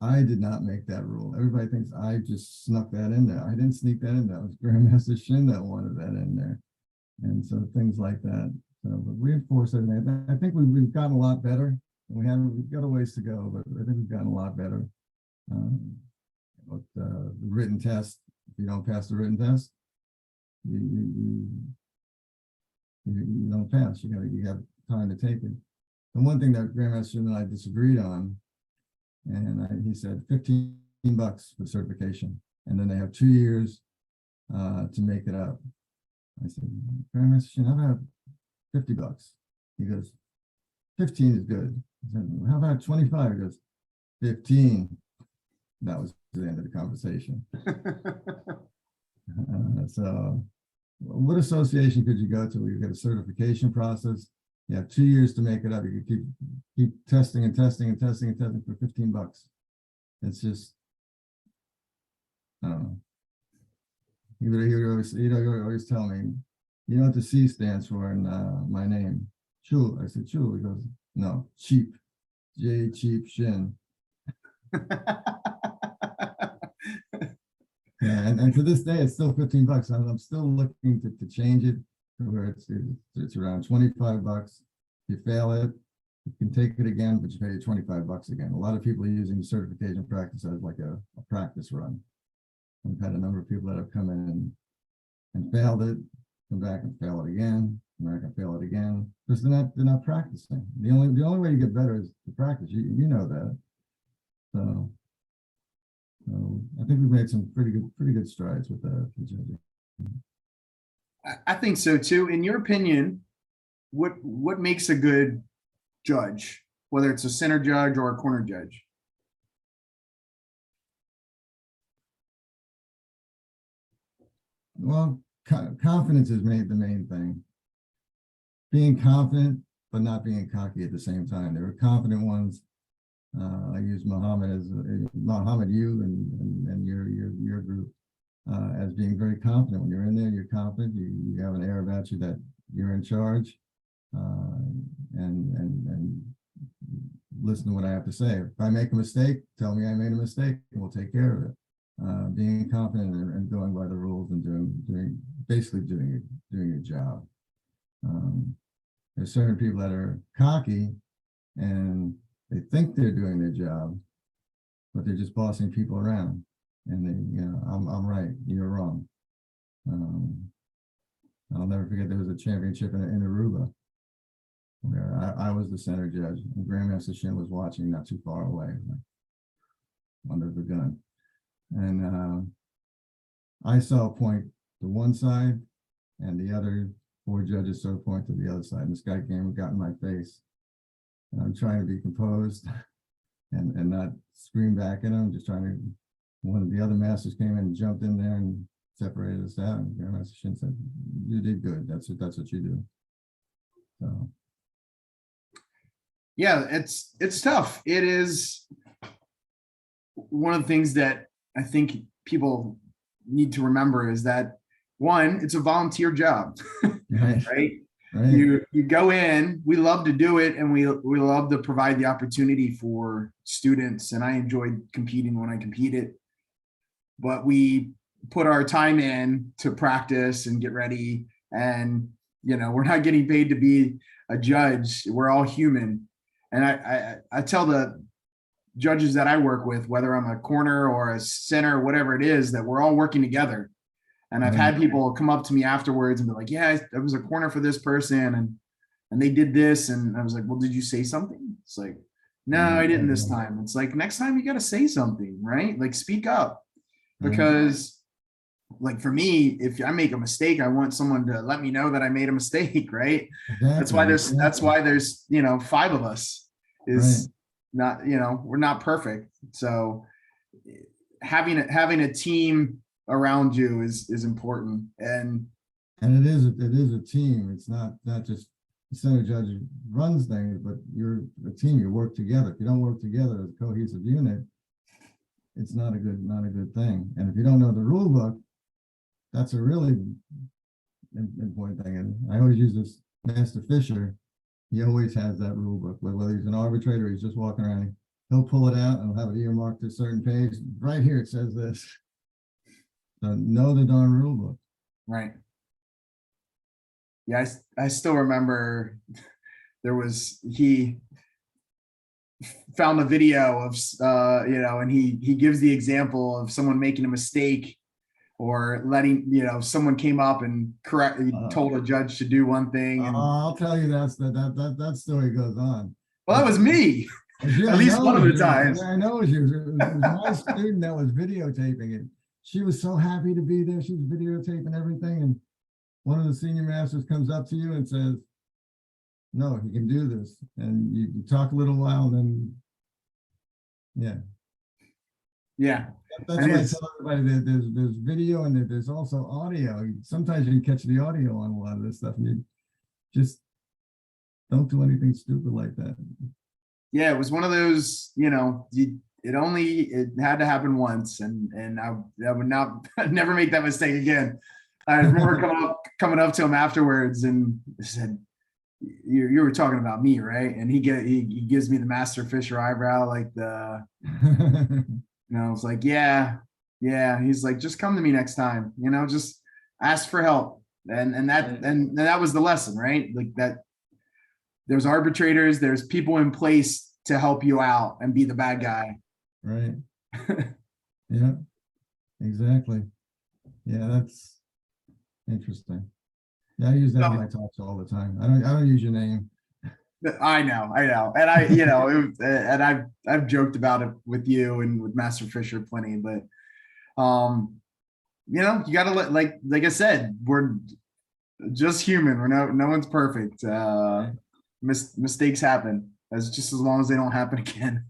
I did not make that rule. Everybody thinks I just snuck that in there. I didn't sneak that in there. It was Grandmaster Shin that wanted that in there. And so things like that. So, but we enforce it. I think we've gotten a lot better. We've got a ways to go, but I think we've gotten a lot better. But the written test, if you don't pass the written test, you don't pass. You have time to take it. And one thing that Grandmaster and I disagreed on, and he said $15 for certification, and then they have 2 years to make it up. I said, "Grandmaster, how about $50? He goes, 15 is good. I said, "How about 25? He goes, 15. That was the end of the conversation. So what association could you go to where you get a certification process? You have 2 years to make it up. You could keep testing and testing and testing and testing for $15. It's just, I don't know. He would always tell me, "You know what the C stands for in my name?" Chul. I said, "Chul." He goes, "No, cheap. J cheap Shin." Yeah, and to this day, it's still $15. I'm still looking to change it to where it's around $25. You fail it, you can take it again, but you pay $25 again. A lot of people are using the certification practice as like a practice run. I've had a number of people that have come in and failed it, come back and fail it again, come back and fail it again. Because they're not practicing. The only way you get better is to practice. You know that. So I think we've made some pretty good strides with the judging. I think so too. In your opinion, what makes a good judge, whether it's a center judge or a corner judge? Well, confidence is the main thing. Being confident, but not being cocky at the same time. There were confident ones. I use Muhammad you and your group as being very confident. When you're in there, you're confident. You have an air about you that you're in charge, and listen to what I have to say. If I make a mistake, tell me I made a mistake, and we'll take care of it. Being confident and going by the rules and basically doing your job. There's certain people that are cocky and they think they're doing their job, but they're just bossing people around. And they, I'm right, you're wrong. I'll never forget there was a championship in Aruba where I was the center judge and Grandmaster Shin was watching not too far away, like, under the gun. And I saw a point to one side and the other 4 judges saw a point to the other side. And this guy got in my face. And I'm trying to be composed and not scream back at him, just trying to, one of the other masters came in and jumped in there and separated us out. And Grandmaster Shin said, "You did good. That's what you do." So Yeah, it's tough. It is one of the things that I think people need to remember is that, one, it's a volunteer job, right? You go in, we love to do it, and we love to provide the opportunity for students, and I enjoyed competing when I competed, but we put our time in to practice and get ready, and we're not getting paid to be a judge. We're all human. And I tell the judges that I work with, whether I'm a corner or a center, whatever it is, that we're all working together. And I've had people come up to me afterwards and be like, "Yeah, I was a corner for this person and they did this." And I was like, "Well, did you say something?" It's like, "No, I didn't this time." It's like, next time you got to say something, right? Like, speak up. Because like for me, if I make a mistake, I want someone to let me know that I made a mistake, right? Exactly. That's why there's 5 of us, is not, we're not perfect. So having a team around you is important. And it is a team. It's not just the center judge runs things, but you're a team. You work together. If you don't work together as a cohesive unit, it's not a good thing. And if you don't know the rule book, that's a really important thing. And I always use this Master Fisher. He always has that rule book. Whether he's an arbitrator, he's just walking around, he'll pull it out and he'll have it earmarked to a certain page. Right here, it says this. So know the darn rule book. Right. Yeah, I still remember he found a video of and he gives the example of someone making a mistake or letting someone came up and told a judge to do one thing. And, I'll tell you that story goes on. Well, that was me. At least one of the times. I know it was my student that was videotaping it. She was so happy to be there. She was videotaping everything. And one of the senior masters comes up to you and says, "No, he can do this." And you talk a little while and then, yeah. That's why I tell everybody that there's video and there's also audio. Sometimes you can catch the audio on a lot of this stuff, and you just don't do anything stupid like that. Yeah, it was one of those, it had to happen once, and I would never make that mistake again. I remember coming up to him afterwards and said, you were talking about me, right? And he gives me the Master Fisher eyebrow, like I was like, "Yeah, Yeah, he's like, just come to me next time, just ask for help. And that was the lesson, right? Like that there's arbitrators, there's people in place to help you out and be the bad guy. Right. Yeah, exactly. Yeah, that's interesting. Yeah, I use that in my talks all the time. I don't use your name. I know. And and I've joked about it with you and with Master Fisher plenty, but you gotta like I said, we're just human. We're no one's perfect. Mistakes happen as long as they don't happen again.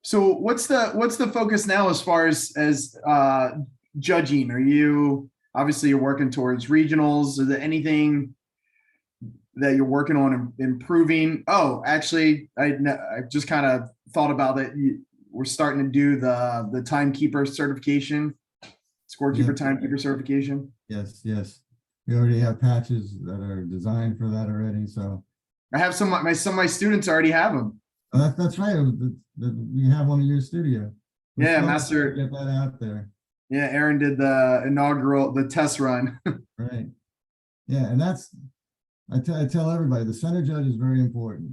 So what's the focus now as far as judging? Are you obviously you're working towards regionals? Is there anything that you're working on improving? Oh, actually, I just kind of thought about it. We're starting to do the timekeeper certification, scorekeeper timekeeper certification. Yes. We already have patches that are designed for that already. So I have some of my students already have them. oh, that's right. We have one in your studio. Yeah, Master. Get that out there. Yeah, Aaron did the test run. Right. Yeah, and I tell everybody the center judge is very important.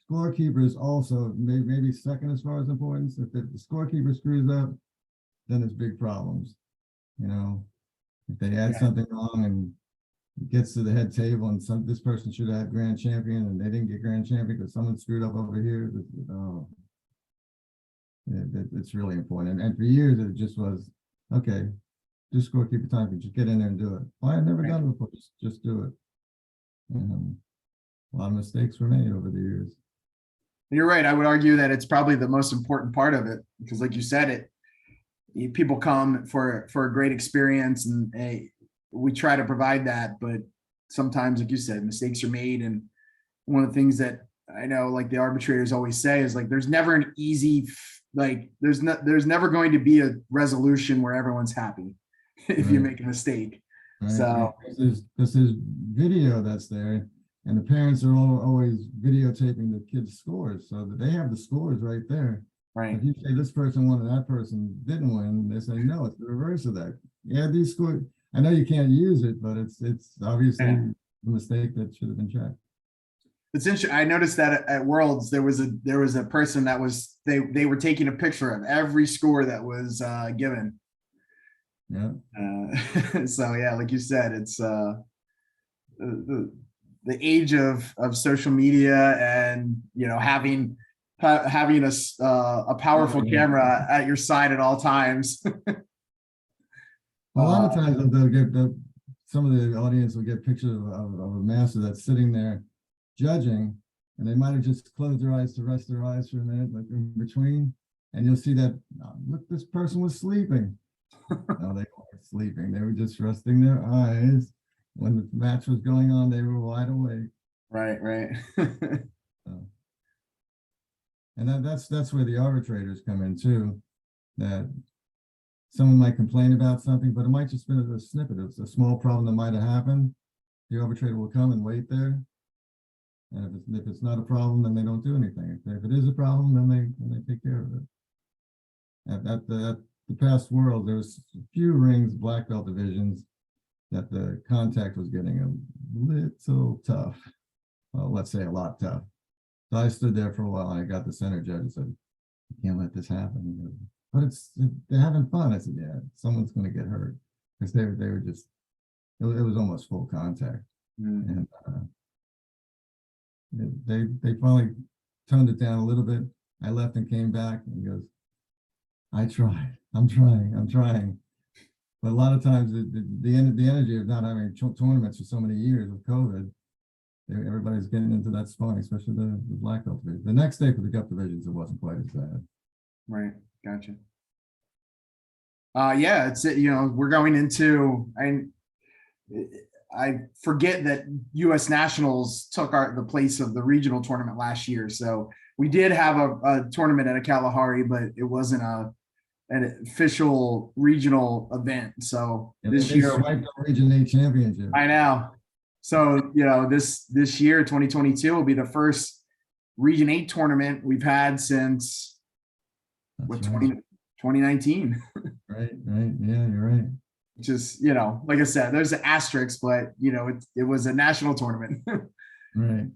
Scorekeeper is also maybe second as far as importance. If the scorekeeper screws up, then it's big problems. If they add something wrong and it gets to the head table and this person should have grand champion and they didn't get grand champion because someone screwed up over here. It's really important. And for years it just was, okay, just scorekeeper time, just get in there and do it. Well, I've never done it before, just do it. And a lot of mistakes were made over the years. You're right. I would argue that it's probably the most important part of it because, like you said, people come for a great experience, and we try to provide that. But sometimes, like you said, mistakes are made, and one of the things that I know, like the arbitrators always say, is like there's never an easy, like there's never going to be a resolution where everyone's happy if you make a mistake. Right. So there's video that's there. And the parents are always videotaping the kids' scores, so that they have the scores right there. Right. If you say this person won and that person didn't win, they say no, it's the reverse of that. Yeah, these scores. I know you can't use it, but it's obviously a mistake that should have been checked. It's interesting. I noticed that at Worlds there was a person that was they were taking a picture of every score that was given. Yeah. So yeah, like you said, it's the age of social media and having a powerful camera at your side at all times. A lot of times they'll get some of the audience will get pictures of a master that's sitting there judging, and they might have just closed their eyes to rest their eyes for a minute, like in between, and you'll see that look, this person was sleeping. No, they weren't sleeping. They were just resting their eyes. When the match was going on, they were wide awake. Right. And that's where the arbitrators come in too. That someone might complain about something, but it might just be a snippet. It's a small problem that might have happened. The arbitrator will come and wait there. And if it's not a problem, then they don't do anything. If it is a problem, then they take care of it. At the past World, there was a few rings, black belt divisions, that the contact was getting a little tough. Well, let's say a lot tough. So I stood there for a while and I got the center judge and said, "You can't let this happen." But they're having fun. I said, "Yeah, someone's going to get hurt," because they were just it was almost full contact. And they finally toned it down a little bit. I left and came back and he goes, "I tried. I'm trying." But a lot of times the energy of not having tournaments for so many years with COVID, everybody's getting into that spot, especially the black belt division. The next day for the cup divisions, it wasn't quite as bad. Right. Gotcha. Yeah, it's we're going into, I forget that U.S. Nationals took the place of the regional tournament last year. So we did have a tournament at a Kalahari, but it wasn't an official regional event. So this year, the Region 8 championship. I know. So this year, 2022, will be the first Region 8 tournament we've had since what, That's right. 2019, Right, right. Yeah, you're right. which is, like I said, there's an asterisk, but it was a national tournament. Right.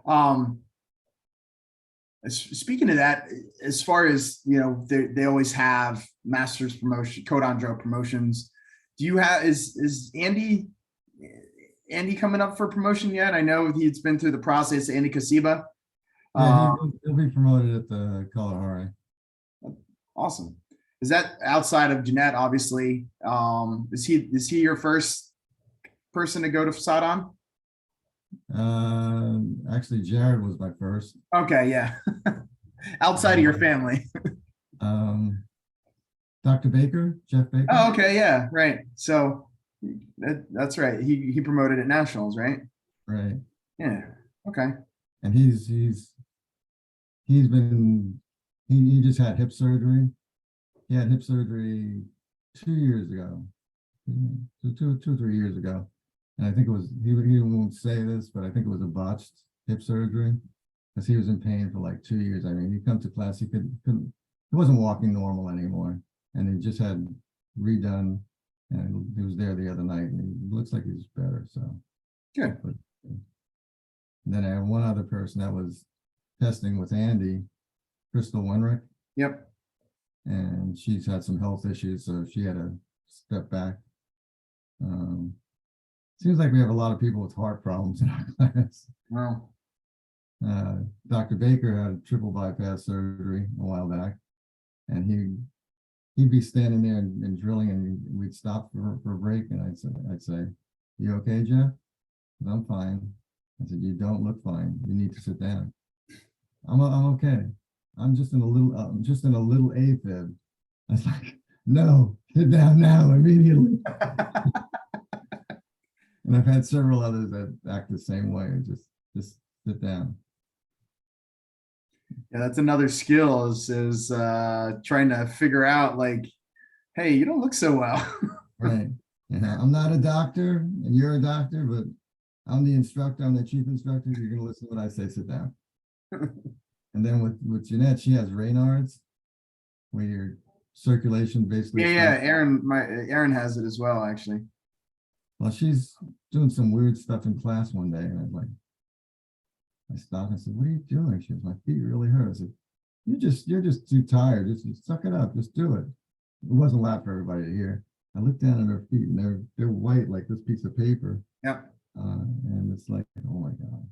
um, Speaking of that, as far as they always have masters promotion, Codandro promotions. Do you have is Andy coming up for promotion yet? I know he's been through the process. Andy Kasiba. Yeah, Uh, he'll be promoted at the Kalahari. awesome. Is that outside of Jeanette? Obviously, is he your first person to go to Saddam? Actually, Jared was my first. Okay, yeah. Outside of your family. Um, Dr. Baker, Jeff Baker. Oh, okay, yeah, right. So that's right. He promoted at nationals, right? Right. Yeah. Okay. And he just had hip surgery. He had hip surgery 2 years ago, 2 or 3 years ago. And I think it was, he won't say this, but I think it was a botched hip surgery because he was in pain for like 2 years. I mean, he'd come to class, he wasn't walking normal anymore. And he just had redone, and he was there the other night, and it looks like he's better. So Good. But then I have one other person that was testing with Andy, Crystal Wenrick, Yep. and she's had some health issues, so she had to step back. Seems like we have a lot of people with heart problems in our class. Well, Dr. Baker had a triple bypass surgery a while back, and he'd be standing there and drilling, and we'd stop for a break, and I'd say, "You okay, Jeff?" "I'm fine." I said, "You don't look fine. You need to sit down." I'm okay. I'm just in a little AFib. I was like, "No, sit down now, immediately." And I've had several others that act the same way. Just sit down. yeah, that's another skill is trying to figure out like, hey, you don't look so well. Right. I'm not a doctor, and you're a doctor, but I'm the instructor. I'm the chief instructor. You're gonna listen to what I say. Sit down. And then with Jeanette, she has Raynaud's, where your circulation basically. Yeah, Aaron has it as well, actually. Well, she's doing some weird stuff in class one day, and I stopped and I said, "What are you doing?" She goes, "My feet really hurt." I said, "You're just too tired. Just suck it up. Just do it." It wasn't loud for everybody to hear. I looked down at her feet, and they're white like this piece of paper. Yep. And it's like, oh my God.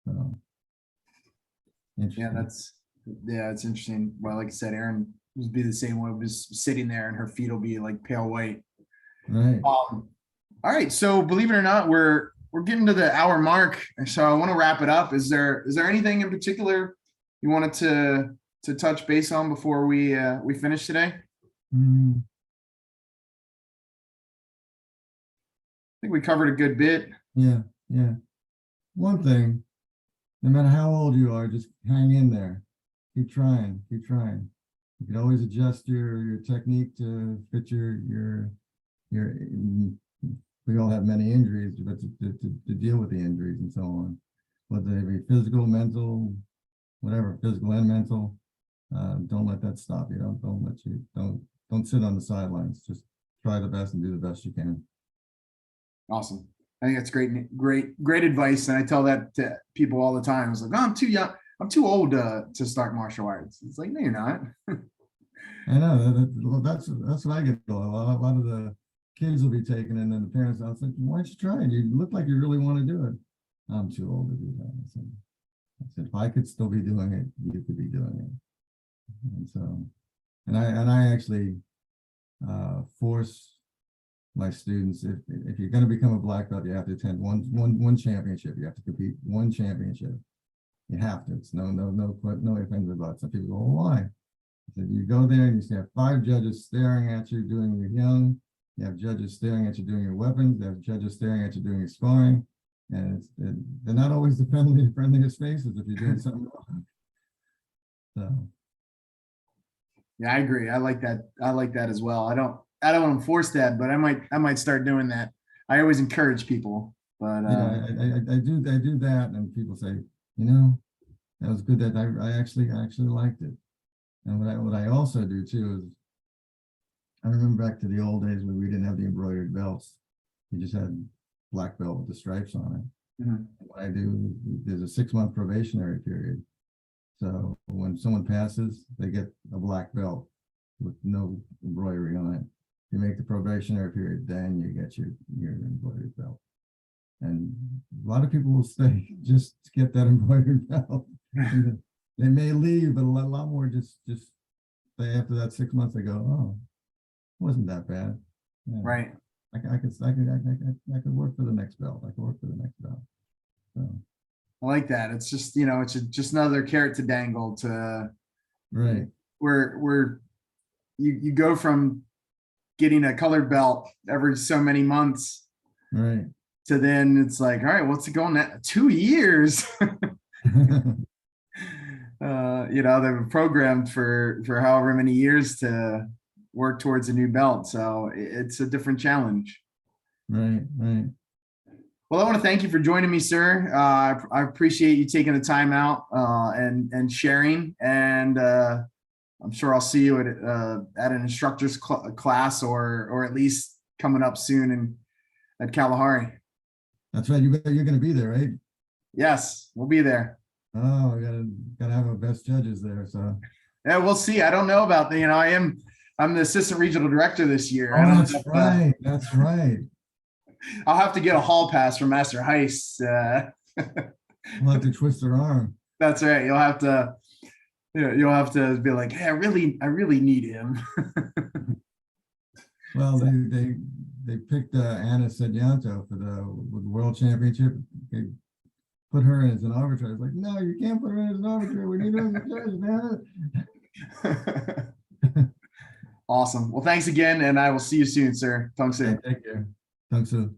So interesting. Yeah, it's interesting. Well, like I said, Aaron would be the same way, was sitting there and her feet will be like pale white. Right. All right. So believe it or not, we're getting to the hour mark. So I want to wrap it up. Is there anything in particular you wanted to touch base on before we finish today? I think we covered a good bit. Yeah. One thing, no matter how old you are, just hang in there. Keep trying. You can always adjust your technique to fit your we all have many injuries, but to deal with the injuries and so on, whether they be physical, mental, whatever, physical and mental. Don't let that stop you. Don't sit on the sidelines. Just try the best and do the best you can. Awesome. I think that's great advice. And I tell that to people all the time. It's like, oh, I'm too young. I'm too old to start martial arts. It's like, no, you're not. I know that's what I get. A lot of the kids will be taken, and then the parents, I was like, "Why don't you try it? You look like you really want to do it." "I'm too old to do that." I said, "If I could still be doing it, you could be doing it." And so, and I actually force my students, if you're going to become a black belt, you have to attend one championship. You have to compete one championship. You have to. It's no ifs, ands, or buts. Some people go, "Well, why?" I said, you go there and you have 5 judges staring at you doing your young. You have judges staring at you doing your weapons. You have judges staring at you doing your sparring. And they're not always the friendliest faces if you're doing something wrong. So. Yeah, I agree. I like that as well. I don't enforce that, but I might start doing that. I always encourage people, but yeah, I do that, and people say, that was good. That I actually liked it. And what I also do too is, I remember back to the old days when we didn't have the embroidered belts. We just had black belt with the stripes on it. Mhm. What I do, there's a 6-month probationary period. So when someone passes, they get a black belt with no embroidery on it. You make the probationary period, then you get your embroidered belt. And a lot of people will stay just to get that embroidered belt. They may leave, but a lot more just stay after that 6 months. They go, oh, wasn't that bad. Yeah. Right. I could work for the next belt. I could work for the next belt. So, I like that. It's just, you know, it's just another carrot to dangle to right. where you go from getting a colored belt every so many months Right. to then it's like, all right, what's it going at 2 years? You know, they've been programmed for however many years to work towards a new belt. So it's a different challenge. Right. Right. Well, I want to thank you for joining me, sir. I appreciate you taking the time out and sharing. And I'm sure I'll see you at an instructor's class or at least coming up soon at Kalahari. That's right. You're going to be there, right? Yes, we'll be there. Oh, we gotta have our best judges there. So Yeah, we'll see. I don't know about the, you know, I'm the assistant regional director this year. I oh, don't that's know if, right. That's right. I'll have to get a hall pass from Master Heiss. We'll have to twist their arm. That's right. You'll have to be like, hey, I really need him. Well, they picked Anna Sedianto for the World Championship. They put her as an arbitrator. It's like, no, you can't put her as an arbitrator. We need her as a judge, man. Awesome. Well, thanks again, and I will see you soon, sir. Thanks, sir. Take care. Thanks, sir.